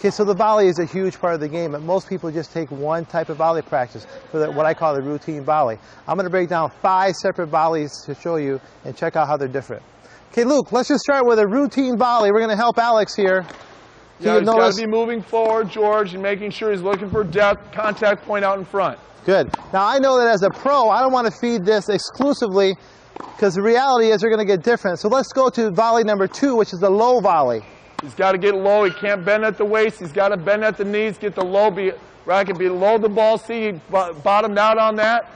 Okay, so the volley is a huge part of the game, but most people just take one type of volley practice for what I call the routine volley. I'm going to break down 5 separate volleys to show you and check out how they're different. Okay, Luke, let's just start with a routine volley. We're going to help Alex here. Yeah, he's got to be moving forward, George, and making sure he's looking for depth, contact point out in front. Good. Now, I know that as a pro, I don't want to feed this exclusively because the reality is they're going to get different. So let's go to volley number 2, which is the low volley. He's got to get low. He can't bend at the waist. He's got to bend at the knees, get the low racket below the ball. See, he bottomed out on that.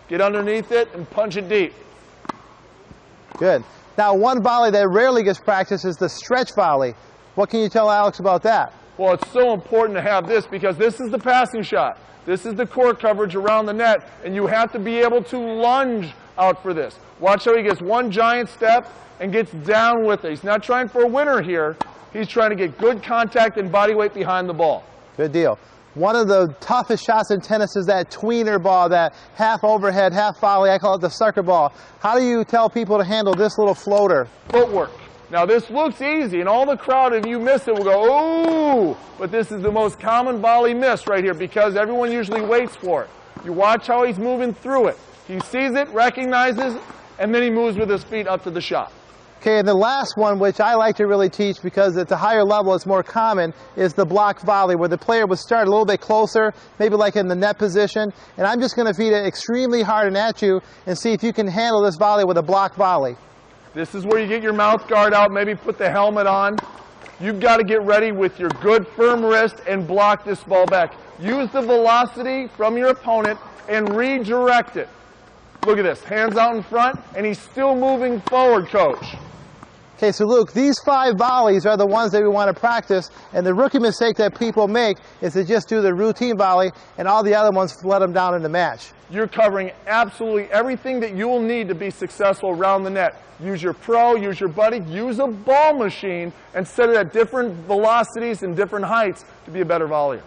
Get underneath it and punch it deep. Good. Now, one volley that rarely gets practiced is the stretch volley. What can you tell Alex about that? Well, it's so important to have this because this is the passing shot. This is the court coverage around the net, and you have to be able to lunge out for this. Watch how he gets one giant step and gets down with it. He's not trying for a winner here. He's trying to get good contact and body weight behind the ball. Good deal. One of the toughest shots in tennis is that tweener ball, that half overhead, half volley. I call it the sucker ball. How do you tell people to handle this little floater? Footwork. Now this looks easy, and all the crowd, if you miss it, will go, ooh! But this is the most common volley miss right here because everyone usually waits for it. You watch how he's moving through it. He sees it, recognizes, and then he moves with his feet up to the shot. Okay, and the last one, which I like to really teach because at the higher level it's more common, is the block volley, where the player would start a little bit closer, maybe like in the net position, and I'm just going to feed it extremely hard and at you and see if you can handle this volley with a block volley. This is where you get your mouth guard out, maybe put the helmet on. You've got to get ready with your good firm wrist and block this ball back. Use the velocity from your opponent and redirect it. Look at this, hands out in front, and he's still moving forward, coach. Okay, so Luke, these 5 volleys are the ones that we want to practice, and the rookie mistake that people make is to just do the routine volley and all the other ones let them down in the match. You're covering absolutely everything that you will need to be successful around the net. Use your pro, use your buddy, use a ball machine, and set it at different velocities and different heights to be a better volleyer.